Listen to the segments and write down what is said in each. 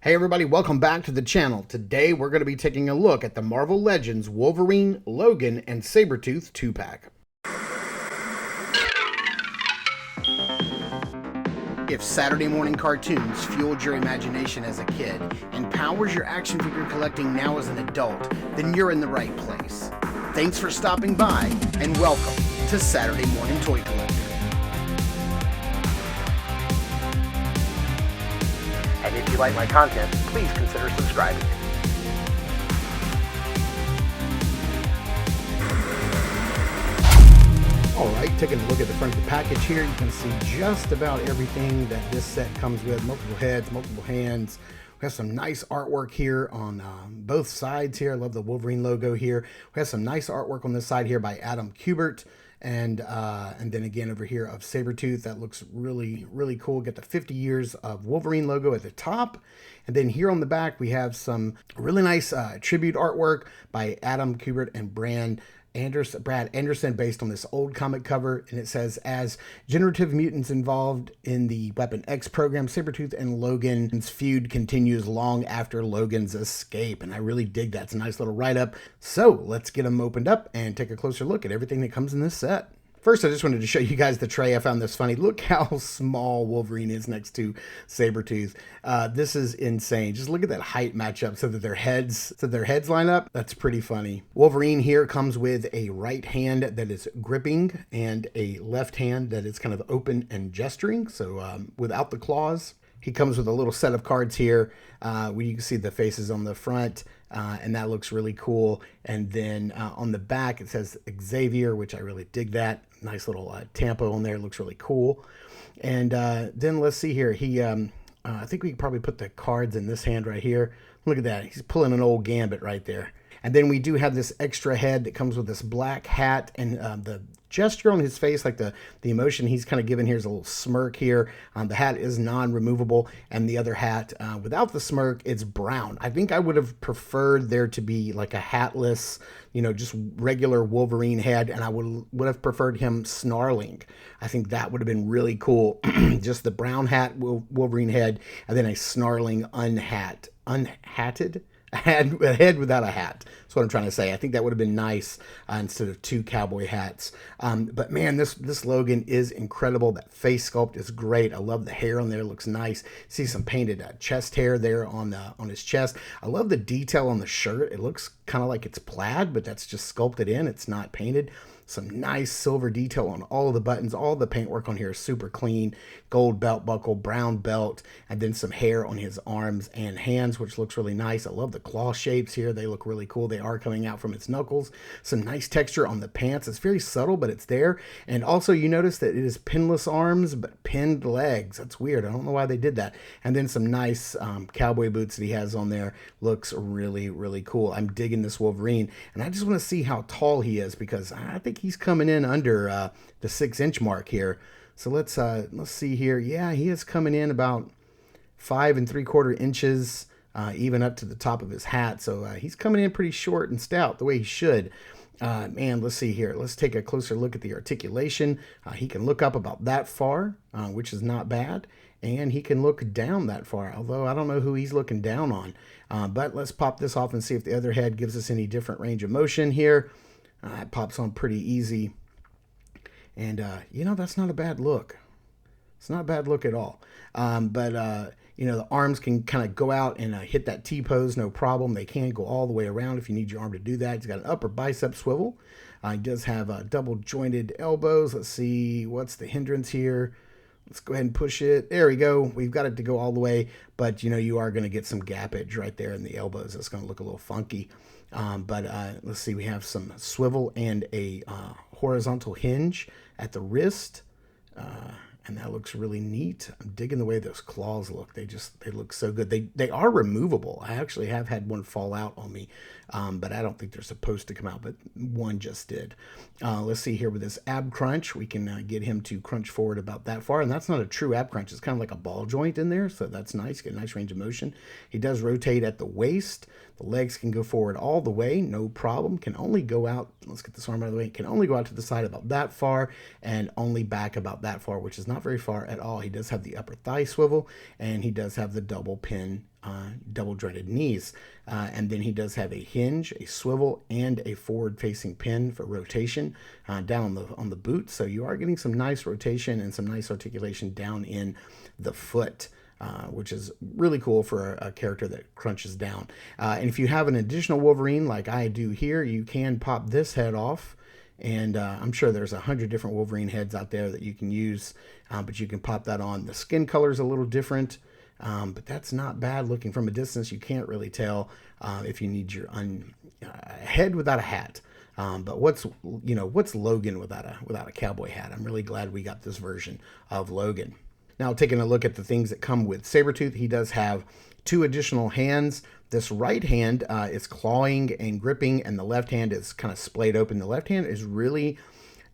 Hey everybody, welcome back to the channel. Today we're going to be taking a look at the Marvel Legends Wolverine, Logan, and Sabretooth 2-pack. If Saturday morning cartoons fueled your imagination as a kid and powers your action figure collecting now as an adult, then you're in the right place. Thanks for stopping by and welcome to Saturday Morning Toy Collector. And if you like my content, please consider subscribing. Alright, taking a look at the front of the package here, you can see just about everything that this set comes with. Multiple heads, multiple hands. We have some nice artwork here on both sides here. I love the Wolverine logo here. We have some nice artwork on this side here by Adam Kubert. And then again over here of Sabretooth. That looks really, really cool. Get the 50 years of Wolverine logo at the top. And then here on the back, we have some really nice tribute artwork by Adam Kubert and Brad Anderson based on this old comic cover. And it says, as generative mutants involved in the Weapon X program, Sabretooth and Logan's feud continues long after Logan's escape. And I really dig that. It's a nice little write-up. So let's get them opened up and take a closer look at everything that comes in this set. First, I just wanted to show you guys the tray. I found this funny. Look how small Wolverine is next to Sabretooth. This is insane. Just look at that height matchup so that their heads line up. That's pretty funny. Wolverine here comes with a right hand that is gripping and a left hand that is kind of open and gesturing. So without the claws. He comes with a little set of cards here where you can see the faces on the front, and that looks really cool. And then on the back, it says Xavier, which I really dig that. Nice little tampo on there. Looks really cool. And then let's see here. I think we can probably put the cards in this hand right here. Look at that. He's pulling an old Gambit right there. And then we do have this extra head that comes with this black hat, and the gesture on his face, like the emotion he's kind of given here is a little smirk here. The hat is non-removable, and the other hat without the smirk, it's brown. I think I would have preferred there to be like a hatless, just regular Wolverine head, and I would have preferred him snarling. I think that would have been really cool. Just the brown hat Wolverine head, and then a snarling unhatted. A head without a hat. That's what I'm trying to say. I think that would have been nice instead of two cowboy hats. But man, this Logan is incredible. That face sculpt is great. I love the hair on there. It looks nice. See some painted chest hair there on his chest. I love the detail on the shirt. It looks kind of like it's plaid, but that's just sculpted in. It's not painted. Some nice silver detail on all of the buttons. All the paintwork on here is super clean. Gold belt buckle, brown belt, and then some hair on his arms and hands, which looks really nice. I love the claw shapes here. They look really cool. They are coming out from its knuckles. Some nice texture on the pants. It's very subtle, but it's there. And also you notice that it is pinless arms, but pinned legs. That's weird. I don't know why they did that. And then some nice cowboy boots that he has on there. Looks really, really cool. I'm digging this Wolverine, and I just want to see how tall he is, because I think he's coming in under the 6-inch mark here. So let's see here. Yeah, he is coming in about 5 3/4 inches, even up to the top of his hat. So he's coming in pretty short and stout, the way he should. Man, let's see here. Let's take a closer look at the articulation. He can look up about that far, which is not bad. And he can look down that far, although I don't know who he's looking down on. But let's pop this off and see if the other head gives us any different range of motion here. It pops on pretty easy. And, that's not a bad look. It's not a bad look at all. The arms can kind of go out and hit that T-pose, no problem. They can go all the way around if you need your arm to do that. He's got an upper bicep swivel. He does have double jointed elbows. Let's see, what's the hindrance here? Let's go ahead and push it. There we go. We've got it to go all the way, but you are going to get some gappage right there in the elbows. It's going to look a little funky. Let's see, we have some swivel and a horizontal hinge at the wrist. And that looks really neat. I'm digging the way those claws look. They look so good. They are removable. I actually have had one fall out on me, but I don't think they're supposed to come out, but one just did. Let's see here with this ab crunch. We can get him to crunch forward about that far, and that's not a true ab crunch. It's kind of like a ball joint in there, so that's nice. Get a nice range of motion. He does rotate at the waist. The legs can go forward all the way, no problem. Can only go out, let's get this arm out of the way, can only go out to the side about that far and only back about that far, which is not not very far at all. He does have the upper thigh swivel, and he does have the double pin, double jointed knees. And then he does have a hinge, a swivel, and a forward-facing pin for rotation down on the boot. So you are getting some nice rotation and some nice articulation down in the foot. Which is really cool for a character that crunches down. And if you have an additional Wolverine like I do here, you can pop this head off. And I'm sure there's 100 different Wolverine heads out there that you can use, but you can pop that on. The skin color is a little different, but that's not bad. Looking from a distance, you can't really tell if you need your head without a hat. But what's Logan without a cowboy hat? I'm really glad we got this version of Logan. Now, taking a look at the things that come with Sabretooth, he does have 2 additional hands. This right hand is clawing and gripping, and the left hand is kind of splayed open. The left hand is really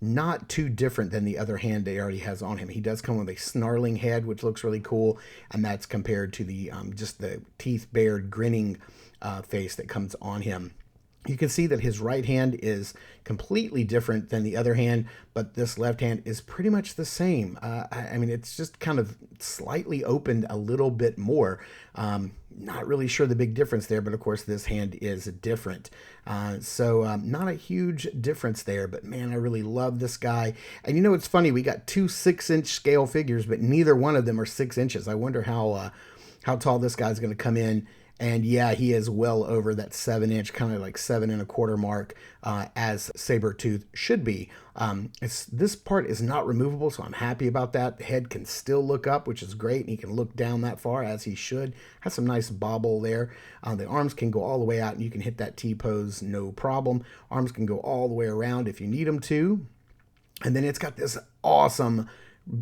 not too different than the other hand he already has on him. He does come with a snarling head, which looks really cool, and that's compared to the just the teeth-bared, grinning face that comes on him. You can see that his right hand is completely different than the other hand, but this left hand is pretty much the same. I mean, it's just kind of slightly opened a little bit more. Not really sure the big difference there, but of course this hand is different. So not a huge difference there, but man, I really love this guy. And you know, it's funny, we got 2 6-inch scale figures, but neither one of them are 6 inches. I wonder how tall this guy's going to come in. And yeah, he is well over that 7-inch, kind of like 7 1/4 mark, as Sabretooth should be. This part is not removable, so I'm happy about that. The head can still look up, which is great, and he can look down that far, as he should. Has some nice bobble there. The arms can go all the way out, and you can hit that T-pose, no problem. Arms can go all the way around if you need them to. And then it's got this awesome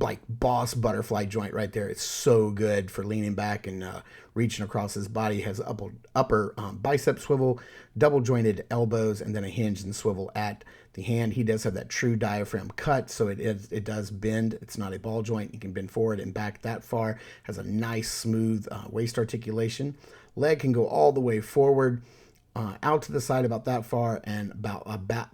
like boss butterfly joint right there. It's so good for leaning back and reaching across his body. Has upper bicep swivel, double jointed elbows, and then a hinge and swivel at the hand. He does have that true diaphragm cut, so it does bend. It's not a ball joint. You can bend forward and back that far. Has a nice smooth waist articulation. Leg can go all the way forward, out to the side about that far, and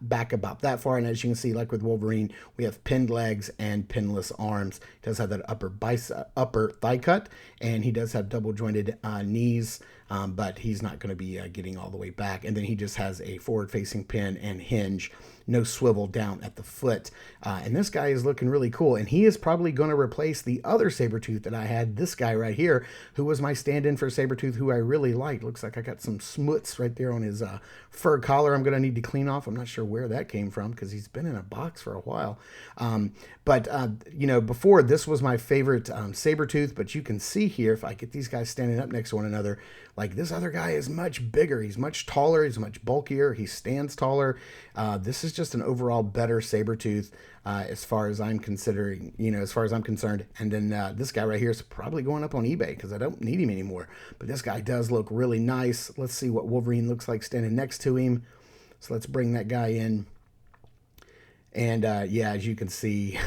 back about that far. And as you can see, like with Wolverine, we have pinned legs and pinless arms. He does have that upper thigh cut, and he does have double jointed knees, but he's not going to be getting all the way back. And then he just has a forward facing pin and hinge, no swivel down at the foot. And this guy is looking really cool, and he is probably going to replace the other Sabretooth that I had, this guy right here, who was my stand-in for Sabretooth, who I really liked. Looks like I got some smuts right there on his fur collar I'm going to need to clean off. I'm not sure where that came from because he's been in a box for a while. But you know, before, this was my favorite Sabretooth, but you can see here, if I get these guys standing up next to one another, like this other guy is much bigger. He's much taller. He's much bulkier. He stands taller. This is just an overall better Sabretooth as far as I'm considering, as far as I'm concerned. And then this guy right here is probably going up on eBay because I don't need him anymore. But this guy does look really nice. Let's see what Wolverine looks like standing next to him. So let's bring that guy in. And yeah, as you can see,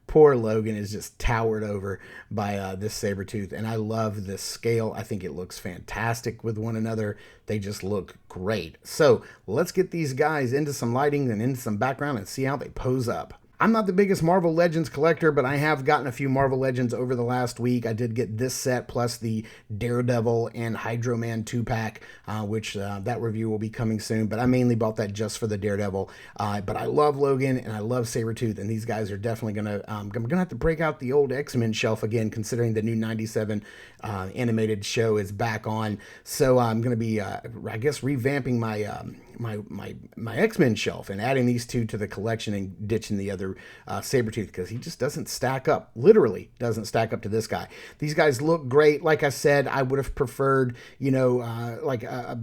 poor Logan is just towered over by this Sabretooth. And I love this scale. I think it looks fantastic with one another. They just look great. So let's get these guys into some lighting and into some background and see how they pose up. I'm not the biggest Marvel Legends collector, but I have gotten a few Marvel Legends over the last week. I did get this set plus the Daredevil and Hydro Man 2-pack, which that review will be coming soon, but I mainly bought that just for the Daredevil. But I love Logan and I love Sabretooth, and these guys are definitely going to, I'm going to have to break out the old X-Men shelf again, considering the new 97 animated show is back on. So I'm going to be, I guess, revamping my X-Men shelf and adding these two to the collection and ditching the other Sabretooth, because he just doesn't stack up, literally doesn't stack up to this guy. These guys look great. Like I said, I would have preferred, like a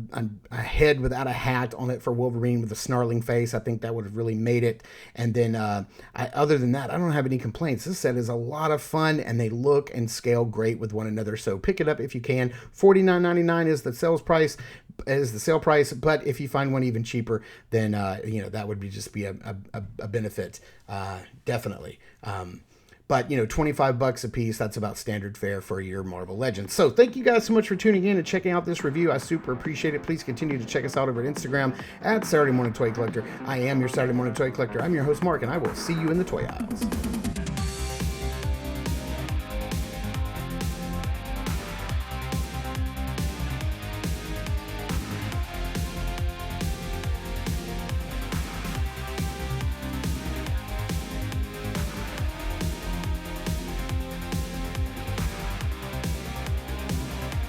head without a hat on it for Wolverine with a snarling face. I think that would have really made it. And then other than that, I don't have any complaints. This set is a lot of fun, and they look and scale great with one another. So pick it up if you can. $49.99 is the sales price. Is the sale price, but if you find one even cheaper, then that would just be a benefit, definitely. But $25 a piece, that's about standard fare for your Marvel Legends. So thank you guys so much for tuning in and checking out this review. I super appreciate it. Please continue to check us out over at Instagram at Saturday Morning Toy Collector. I am your Saturday Morning Toy Collector. I'm your host, Mark, and I will see you in the toy aisles.